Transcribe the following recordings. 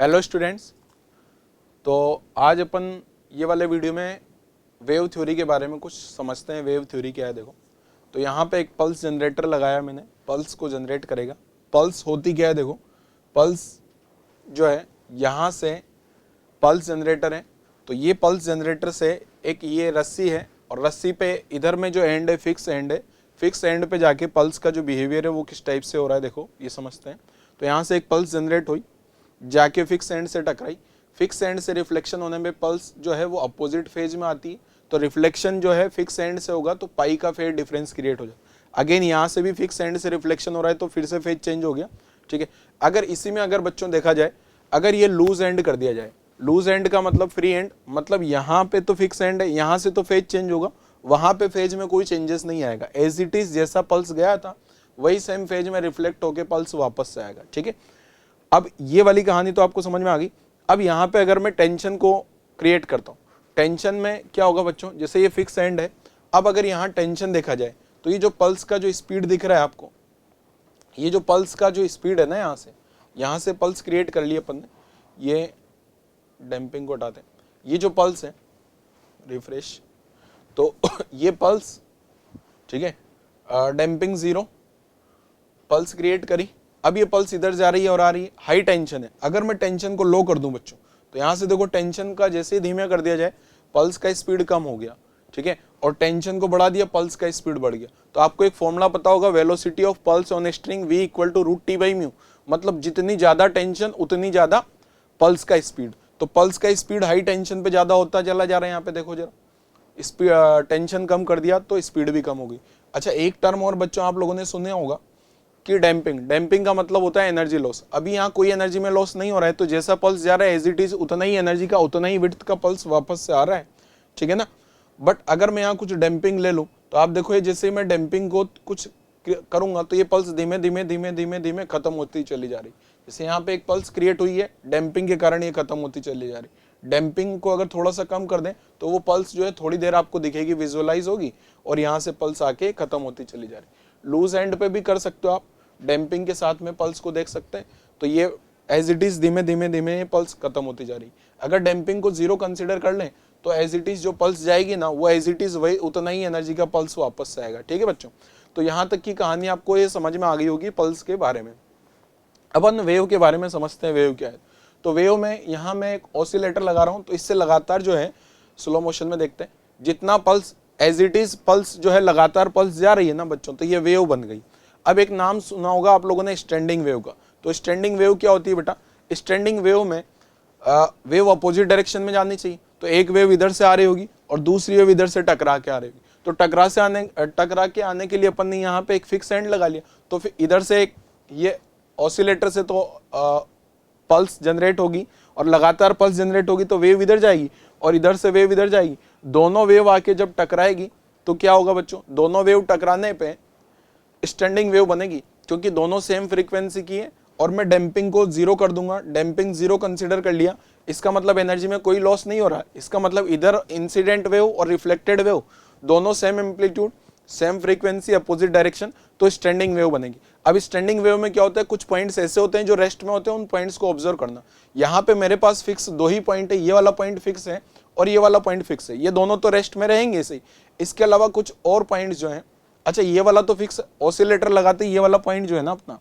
Hello students. तो आज अपन ये वाले वीडियो में वेव थ्योरी के बारे में कुछ समझते हैं। वेव थ्योरी क्या है देखो। तो यहाँ पे एक पल्स जनरेटर लगाया मैंने, पल्स को जनरेट करेगा। पल्स होती क्या है देखो, पल्स जो है यहाँ से पल्स जनरेटर है। तो ये पल्स जनरेटर से एक ये रस्सी है और रस्सी पे इधर में जो एंड है फिक्स एंड है। फिक्स एंड पे जाके पल्स का जो बिहेवियर है वो किस टाइप से हो रहा है देखो, ये समझते हैं। तो यहाँ से एक पल्स जनरेट हुई, जाके फिक्स एंड से टकराई। फिक्स एंड से रिफ्लेक्शन होने में पल्स जो है वो अपोजिट फेज में आती है। तो रिफ्लेक्शन जो है फिक्स एंड से होगा तो पाई का फेज डिफरेंस क्रिएट हो जाए। अगेन यहाँ से भी फिक्स एंड से रिफ्लेक्शन हो रहा है तो फिर से फेज चेंज हो गया। ठीक है, अगर इसी में अगर बच्चों देखा जाए, अगर ये लूज एंड कर दिया जाए, लूज एंड का मतलब फ्री एंड, मतलब यहाँ पे तो फिक्स एंड है, यहाँ से तो फेज चेंज होगा, वहां पे फेज में कोई चेंजेस नहीं आएगा। एज इट इज जैसा पल्स गया था वही सेम फेज में रिफ्लेक्ट होके पल्स वापस से आएगा। ठीक है, अब ये वाली कहानी तो आपको समझ में आ गई। अब यहाँ पे अगर मैं टेंशन को क्रिएट करता हूँ, टेंशन में क्या होगा बच्चों, जैसे ये फिक्स एंड है, अब अगर यहाँ टेंशन देखा जाए तो ये जो पल्स का जो स्पीड दिख रहा है आपको, ये जो पल्स का जो स्पीड है ना, यहाँ से पल्स क्रिएट कर लिया अपन ने। ये डैम्पिंग को हटाते हैं, ये जो पल्स है रिफ्रेश, तो ये पल्स, ठीक है, डैम्पिंग 0, पल्स क्रिएट करी। अब ये पल्स इधर जा रही है और आ रही है, हाई टेंशन है। अगर मैं टेंशन को लो कर दूं बच्चों, तो यहां से देखो टेंशन का जैसे धीमे कर दिया जाए पल्स का स्पीड कम हो गया। ठीक है, और टेंशन को बढ़ा दिया पल्स का स्पीड बढ़ गया। तो आपको एक फॉर्मूला पता होगा, velocity of pulse on string v equal to √T/μ, मतलब जितनी ज्यादा टेंशन उतनी ज्यादा पल्स का स्पीड। तो पल्स का स्पीड हाई टेंशन पे ज्यादा होता चला जा रहा है। यहाँ पे देखो जरा, टेंशन कम कर दिया तो स्पीड भी कम होगी। अच्छा, एक टर्म और बच्चों आप लोगों ने सुने होगा कि डैम्पिंग, डैम्पिंग का मतलब होता है एनर्जी लॉस। अभी यहाँ कोई एनर्जी में लॉस नहीं हो रहा है, तो जैसा पल्स जा रहा है एज इट इज उतना ही एनर्जी का, उतना ही विड्थ का पल्स वापस से आ रहा है। ठीक है ना। बट अगर मैं यहाँ कुछ डैम्पिंग ले लूँ तो आप देखो, ये जैसे मैं डैम्पिंग को कुछ करूंगा तो ये पल्स धीमे धीमे धीमे धीमे धीमे खत्म होती चली जा रही। जैसे यहाँ पे एक पल्स क्रिएट हुई है, डैम्पिंग के कारण ये खत्म होती चली जा रही। डैम्पिंग को अगर थोड़ा सा कम कर दें तो वो पल्स जो है थोड़ी देर आपको दिखेगी, विजुअलाइज होगी, और यहाँ से पल्स आके खत्म होती चली जा रही। लूज एंड पे भी कर सकते हो आप, डैम्पिंग के साथ में पल्स को देख सकते हैं। तो ये एज इट इज धीमे धीमे धीमे पल्स खत्म होती जा रही। अगर डैम्पिंग को 0 कंसीडर कर लें तो एज इट इज जो पल्स जाएगी ना, वो एज इट इज वही उतना ही एनर्जी का पल्स वापस से आएगा। ठीक है बच्चों, तो यहाँ तक की कहानी आपको ये समझ में आ गई होगी पल्स के बारे में। अब अपन वेव के बारे में समझते हैं, वेव क्या है। तो वेव में यहाँ मैं एक ऑसिलेटर लगा रहा हूँ, तो इससे लगातार जो है स्लो मोशन में देखते हैं, जितना pulse as it is pulse जो है लगातार पल्स जा रही है ना बच्चों, तो ये वेव बन गई। अब एक नाम सुना होगा आप लोगों ने स्टैंडिंग वेव का। तो स्टैंडिंग वेव क्या होती है बेटा, स्टैंडिंग वेव में वेव अपोजिट डायरेक्शन में जानी चाहिए। तो एक वेव इधर से आ रही होगी और दूसरी वेव इधर से टकरा के आ रही होगी। तो टकरा के आने के लिए अपन ने यहाँ पे एक फिक्स एंड लगा लिया। तो फिर इधर से एक ये ऑसिलेटर से तो पल्स जनरेट होगी और लगातार पल्स जनरेट होगी, तो वेव इधर जाएगी और इधर से वेव इधर जाएगी। दोनों वेव आके जब टकराएगी तो क्या होगा बच्चों, दोनों वेव टकराने पे स्टैंडिंग वेव बनेगी, क्योंकि दोनों सेम फ्रीक्वेंसी की है। और मैं डैम्पिंग को 0 कर दूंगा, डैम्पिंग 0 कंसीडर कर लिया, इसका मतलब एनर्जी में कोई लॉस नहीं हो रहा है। इसका मतलब इधर इंसिडेंट वेव और रिफ्लेक्टेड वेव दोनों same amplitude, same frequency, opposite direction, तो स्टैंडिंग वेव बनेगी। अब स्टैंडिंग वेव में क्या होता है, कुछ पॉइंट्स ऐसे होते हैं जो रेस्ट में होते हैं, उन पॉइंट्स को ऑब्जर्व करना। यहाँ पे मेरे पास फिक्स 2 ही पॉइंट है, ये वाला पॉइंट फिक्स है और ये वाला पॉइंट फिक्स है, ये दोनों तो रेस्ट में रहेंगे सही। इसके अलावा कुछ और पॉइंट्स जो हैं, अच्छा ये वाला तो फिक्स, ऑसिलेटर लगाते ये वाला पॉइंट जो है ना अपना,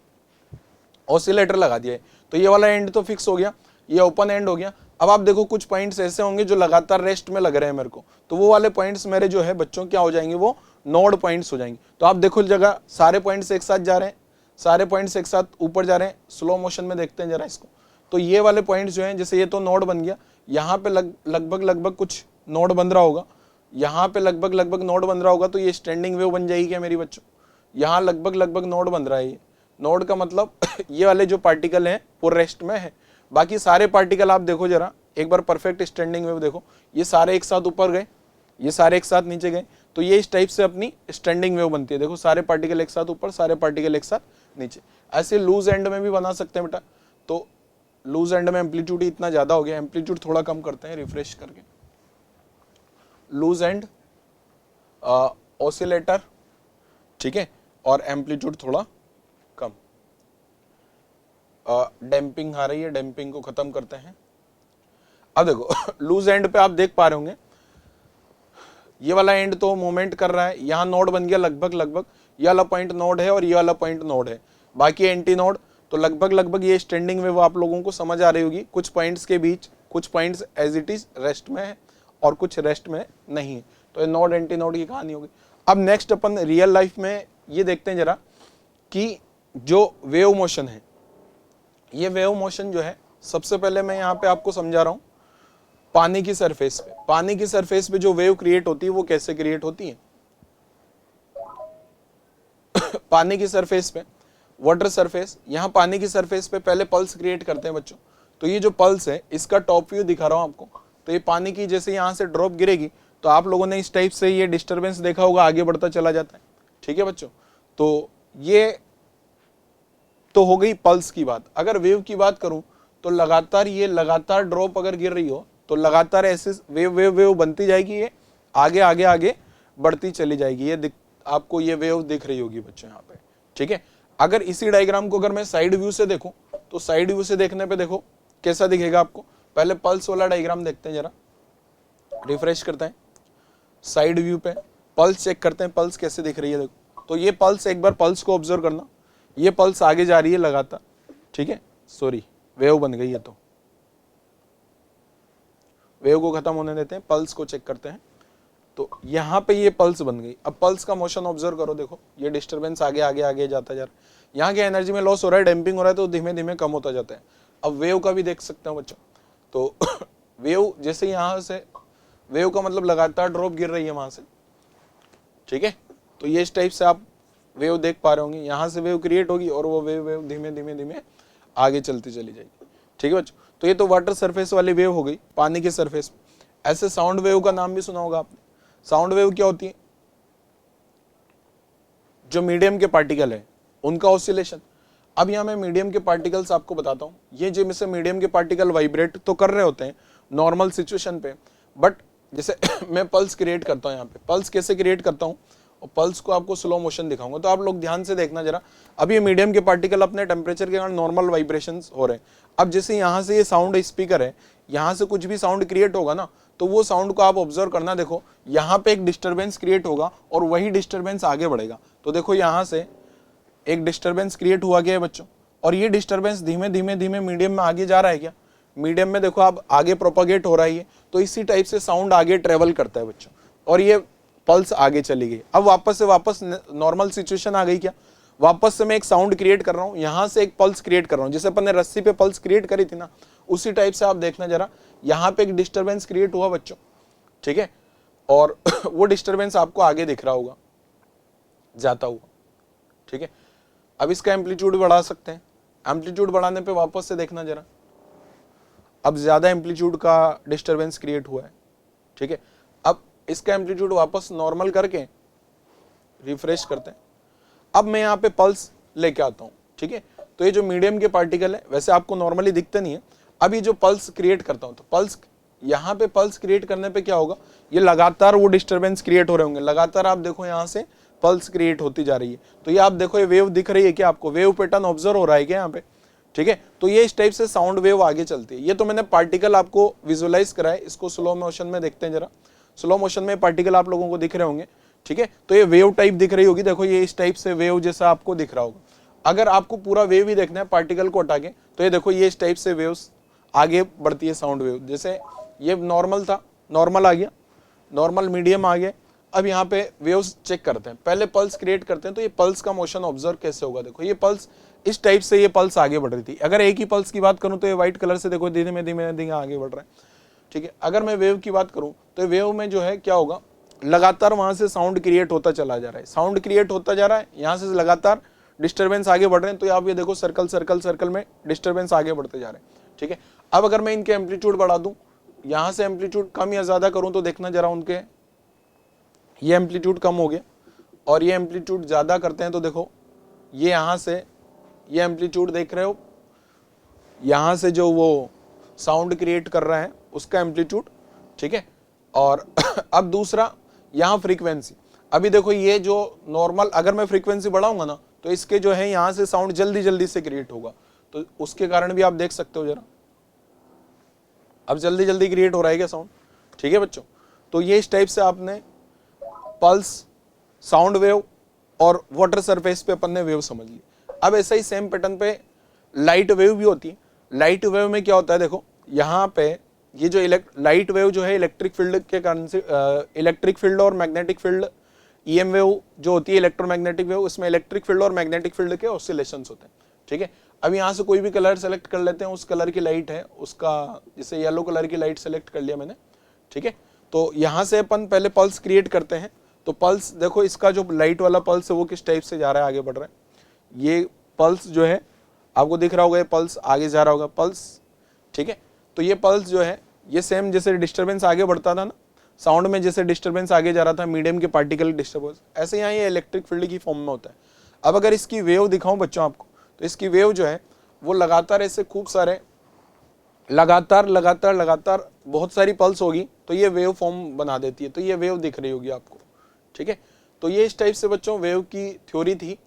ऑसिलेटर लगा दिया है, तो ये वाला एंड तो फिक्स हो गया, ये ओपन एंड हो गया। अब आप देखो कुछ पॉइंट्स ऐसे होंगे जो लगातार रेस्ट में लग रहे हैं मेरे को, तो वो वाले पॉइंट्स मेरे जो है बच्चों क्या हो जाएंगे, वो नोड पॉइंट्स हो जाएंगे। तो आप देखो जगह सारे पॉइंट्स एक साथ जा रहे हैं, सारे पॉइंट्स एक साथ ऊपर जा रहे हैं। स्लो मोशन में देखते हैं जरा इसको। तो ये वाले पॉइंट्स जो हैं, जैसे ये तो नोड बन गया, यहाँ पे लगभग कुछ नोड बन रहा होगा, यहाँ पे लगभग नोड बन रहा होगा, तो ये स्टैंडिंग वेव बन जाएगी क्या मेरी बच्चों। यहाँ लगभग नोड बन रहा है, ये नोड का मतलब ये वाले जो पार्टिकल हैं वो रेस्ट में है, बाकी सारे पार्टिकल आप देखो जरा एक बार परफेक्ट स्टैंडिंग वेव देखो, ये सारे एक साथ ऊपर गए, ये सारे एक साथ नीचे गए, तो ये इस टाइप से अपनी स्टैंडिंग वेव बनती है। देखो सारे पार्टिकल एक साथ ऊपर, सारे पार्टिकल एक साथ नीचे। ऐसे लूज एंड में भी बना सकते हैं बेटा। तो लूज एंड में एम्पलीट्यूड इतना ज्यादा हो गया, एम्पलीट्यूड थोड़ा कम करते हैं रिफ्रेश करके। लूज एंड ऑसिलेटर, ठीक है, और एम्पलीट्यूड थोड़ा कम। डैम्पिंग आ रही है, डैम्पिंग को खत्म करते हैं। अब देखो लूज एंड पे आप देख पा रहे होंगे, ये वाला एंड तो मूवमेंट कर रहा है, यहाँ नोड बन गया लगभग, ये वाला पॉइंट नोड है और ये वाला पॉइंट नोड है, बाकी एंटी नोड। तो लगभग ये स्टैंडिंग वेव आप लोगों को समझ आ रही होगी। कुछ पॉइंट्स के बीच कुछ points as it is rest में है और कुछ रेस्ट में नहीं है। तो ये नोड एंटी नोड की कहानी होगी। अब नेक्स्ट अपन रियल लाइफ में ये देखते हैं जरा कि जो वेव मोशन है, ये वेव मोशन जो है, सबसे पहले मैं यहाँ पे आपको समझा रहा हूँ पानी की सरफेस पे। पानी की सरफेस पे जो वेव क्रिएट होती है वो कैसे क्रिएट होती है। पानी की सरफेस पे, वाटर सरफेस, यहाँ पानी की सरफेस पे पहले पल्स क्रिएट करते हैं बच्चों। तो ये जो पल्स है इसका टॉप व्यू दिखा रहा हूँ आपको। तो ये पानी की जैसे यहाँ से ड्रॉप गिरेगी तो आप लोगों ने इस टाइप से ये डिस्टर्बेंस देखा होगा, आगे बढ़ता चला जाता है। ठीक है बच्चों, तो ये तो हो गई पल्स की बात। अगर वेव की बात करूं तो लगातार ये लगातार ड्रॉप अगर गिर रही हो तो लगातार ऐसे वेव वेव वेव बनती जाएगी, ये आगे आगे आगे बढ़ती चली जाएगी। ये आपको ये वेव दिख रही होगी बच्चों यहाँ पे। ठीक है, अगर इसी डायग्राम को अगर मैं साइड व्यू से देखूं तो साइड व्यू से देखने पे देखो कैसा दिखेगा आपको। पहले पल्स वाला डायग्राम देखते हैं, जरा रिफ्रेश करते हैं, साइड व्यू पे पल्स चेक करते हैं, पल्स कैसे दिख रही है देखो। तो ये पल्स, एक बार पल्स को ऑब्जर्व करना, ये पल्स आगे जा रही है लगातार। ठीक है, सॉरी वेव बन गई है, तो वेव को खत्म होने देते हैं, पल्स को चेक करते हैं। तो यहाँ पे ये पल्स बन गई। अब पल्स का मोशन ऑब्जर्व करो, देखो ये डिस्टरबेंस आगे आगे आगे जाता जा रहा है। यहाँ की एनर्जी में लॉस हो रहा है, डैम्पिंग हो रहा है, तो धीमे धीमे कम होता जाता है। अब वेव का भी देख सकते हो बच्चों। तो वेव जैसे यहाँ से, वेव का मतलब लगातार ड्रॉप गिर रही है वहां से। ठीक है, तो ये इस टाइप से आप वेव देख पा रहे होंगे, यहाँ से वेव क्रिएट होगी और वो वेव धीमे धीमे धीमे आगे चलती चली जाएगी। ठीक है बच्चों, तो ये तो वाटर सरफेस वाली वेव हो गई, पानी के सरफेस। ऐसे साउंड वेव का नाम भी सुना होगा आपने। साउंड वेव क्या होती है, जो मीडियम के पार्टिकल है उनका ऑसिलेशन। अब यहाँ मैं मीडियम के पार्टिकल्स आपको बताता हूँ। ये जैसे मीडियम के पार्टिकल वाइब्रेट तो कर रहे होते हैं नॉर्मल सिचुएशन पे, बट जैसे मैं पल्स क्रिएट करता हूँ यहाँ पे, पल्स कैसे क्रिएट करता हूँ और पल्स को आपको स्लो मोशन दिखाऊंगा। तो आप लोग ध्यान से देखना जरा। अब ये मीडियम के पार्टिकल अपने टेम्परेचर के कारण नॉर्मल वाइब्रेशंस हो रहे हैं। अब जैसे यहाँ से ये साउंड स्पीकर है, यहाँ से कुछ भी साउंड क्रिएट होगा ना, तो वो साउंड को आप ऑब्जर्व करना। देखो यहाँ पे एक डिस्टर्बेंस क्रिएट होगा और वही डिस्टर्बेंस आगे बढ़ेगा। तो देखो यहाँ से एक डिस्टर्बेंस क्रिएट हुआ गया है बच्चों, और ये डिस्टर्बेंस धीमे धीमे धीमे मीडियम में आगे जा रहा है क्या, मीडियम में देखो आप आगे प्रोपागेट हो रहा है ये। तो इसी टाइप से साउंड आगे ट्रेवल करता है बच्चों, और ये पल्स आगे चली गई। अब वापस से वापस नॉर्मल सिचुएशन आ गई क्या, वापस से मैं एक साउंड क्रिएट कर रहा हूँ, यहाँ से एक पल्स क्रिएट कर रहा हूँ। जैसे अपन ने रस्सी पे पल्स क्रिएट करी थी ना, उसी टाइप से आप देखना जरा, यहाँ पे एक डिस्टर्बेंस क्रिएट हुआ बच्चों। ठीक है, और वो डिस्टर्बेंस आपको आगे दिख रहा होगा जाता हुआ। ठीक है, अब इसका एम्पलीट्यूड बढ़ा सकते हैं। एम्पलीट्यूड बढ़ाने पे वापस से देखना जरा, अब ज्यादा एम्पलीट्यूड का डिस्टर्बेंस क्रिएट हुआ है। ठीक है, अब इसका एम्पलीट्यूड वापस नॉर्मल करके रिफ्रेश करते हैं। अब मैं यहाँ पे पल्स लेके आता हूँ। ठीक है, तो ये जो मीडियम के पार्टिकल है वैसे आपको नॉर्मली दिखते नहीं है। अब ये जो पल्स क्रिएट करता हूँ, तो पल्स यहाँ पे पल्स क्रिएट करने पे क्या होगा, ये लगातार वो डिस्टर्बेंस क्रिएट हो रहे होंगे। लगातार आप देखो यहाँ से पल्स क्रिएट होती जा रही है। तो ये आप देखो ये वेव दिख रही है क्या आपको, वेव पैटर्न ऑब्जर्व हो रहा है क्या यहाँ पे। ठीक है, तो ये इस टाइप से साउंड वेव आगे चलती है। ये तो मैंने पार्टिकल आपको विजुअलाइज करा है, इसको स्लो मोशन में देखते हैं जरा। स्लो मोशन में पार्टिकल आप लोगों को दिख रहे होंगे। ठीक है, तो ये वेव टाइप दिख रही होगी, देखो ये इस टाइप से वेव जैसा आपको दिख रहा होगा। अगर आपको पूरा वेव ही देखना है पार्टिकल को हटा के, तो ये देखो ये इस टाइप से वेव्स आगे बढ़ती है, साउंड वेव। जैसे ये नॉर्मल था, नॉर्मल आ गया, नॉर्मल मीडियम आ गया। अब यहाँ पे वेव्स चेक करते हैं, पहले पल्स क्रिएट करते हैं। तो ये पल्स का मोशन ऑब्जर्व कैसे होगा, देखो ये पल्स इस टाइप से, ये पल्स आगे बढ़ रही थी। अगर एक ही पल्स की बात करूं तो ये व्हाइट कलर से देखो धीमे धीमे धीमे आगे बढ़ रहा है। ठीक है, अगर मैं वेव की बात करूं तो वेव में जो है क्या होगा, लगातार वहां से साउंड क्रिएट होता चला जा रहा है, साउंड क्रिएट होता जा रहा है, यहाँ से लगातार डिस्टर्बेंस आगे बढ़ रहे हैं। तो आप ये देखो सर्कल सर्कल सर्कल में डिस्टर्बेंस आगे बढ़ते जा रहे हैं। ठीक है, अब अगर मैं इनके एम्पलीट्यूड बढ़ा दूं, यहाँ से एम्पलीट्यूड कम या ज्यादा करूं, तो देखना जरा उनके ये एम्पलीट्यूड कम हो गया और ये एम्पलीट्यूड ज्यादा करते हैं। तो देखो ये यहाँ से ये एम्पलीट्यूड देख रहे हो, यहाँ से जो वो साउंड क्रिएट कर रहा है उसका एम्पलीट्यूड। ठीक है, और अब दूसरा यहाँ फ्रीक्वेंसी। अभी देखो ये जो नॉर्मल, अगर मैं फ्रीक्वेंसी बढ़ाऊंगा ना तो इसके जो है यहाँ से साउंड जल्दी जल्दी से क्रिएट होगा। तो उसके कारण भी आप देख सकते हो जरा, अब जल्दी जल्दी क्रिएट हो रहा है क्या साउंड। ठीक है बच्चों, तो ये इस टाइप से आपने पल्स, साउंड वेव और वाटर सरफेस पे अपन ने वेव समझ ली। अब ऐसा ही सेम पैटर्न पे लाइट वेव भी होती है। लाइट वेव में क्या होता है, देखो यहाँ पे ये जो लाइट वेव जो है इलेक्ट्रिक फील्ड के कारण से, इलेक्ट्रिक फील्ड और मैग्नेटिक फील्ड, ईएम वेव जो होती है इलेक्ट्रोमैग्नेटिक वेव, उसमें इलेक्ट्रिक फील्ड और मैग्नेटिक फील्ड के ऑसिलेशंस होते हैं। ठीक है, अब यहाँ से कोई भी कलर सेलेक्ट कर लेते हैं, उस कलर की लाइट है उसका, जैसे येलो कलर की लाइट सेलेक्ट कर लिया मैंने। ठीक है, तो यहाँ से अपन पहले पल्स क्रिएट करते हैं। तो पल्स देखो, इसका जो लाइट वाला पल्स है वो किस टाइप से जा रहा है, आगे बढ़ रहा है। ये पल्स जो है आपको दिख रहा होगा, ये पल्स आगे जा रहा होगा पल्स। ठीक है, तो ये पल्स जो है ये सेम जैसे डिस्टर्बेंस आगे बढ़ता था ना साउंड में, जैसे डिस्टर्बेंस आगे जा रहा था मीडियम के पार्टिकल डिस्टर्बेंस, ऐसे यहाँ ये इलेक्ट्रिक फील्ड की फॉर्म में होता है। अब अगर इसकी वेव दिखाऊं बच्चों आपको, तो इसकी वेव जो है वो लगातार ऐसे खूब सारे लगातार लगातार लगातार बहुत सारी पल्स होगी तो ये वेव फॉर्म बना देती है, तो ये वेव दिख रही होगी आपको। ठीक है, तो ये इस टाइप से बच्चों वेव की थ्योरी थी।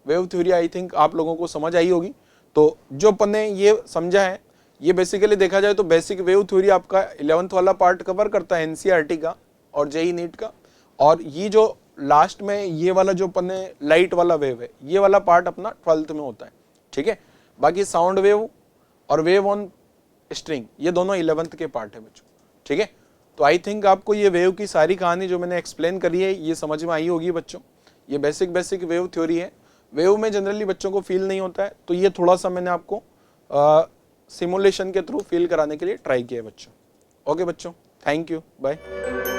वेव थ्योरी आई थिंक आप लोगों को समझ आई होगी। तो जो अपन ने ये समझा है, ये बेसिकली देखा जाए तो बेसिक वेव थ्योरी आपका 11th वाला पार्ट कवर करता है एनसीईआरटी का और जेईई नीट का, और ये जो लास्ट में ये वाला जो अपन ने लाइट वाला वेव है, ये वाला पार्ट अपना 12th में होता है। ठीक है, बाकी साउंड वेव और वेव ऑन स्ट्रिंग ये दोनों 11th के पार्ट है बच्चों। ठीक है, तो आई थिंक आपको ये वेव की सारी कहानी जो मैंने एक्सप्लेन करी है ये समझ में आई होगी बच्चों। ये बेसिक वेव थ्योरी है। वेव में जनरली बच्चों को फील नहीं होता है, तो ये थोड़ा सा मैंने आपको सिमुलेशन के थ्रू फील कराने के लिए ट्राई किया है बच्चों। ओके बच्चों, थैंक यू, बाय।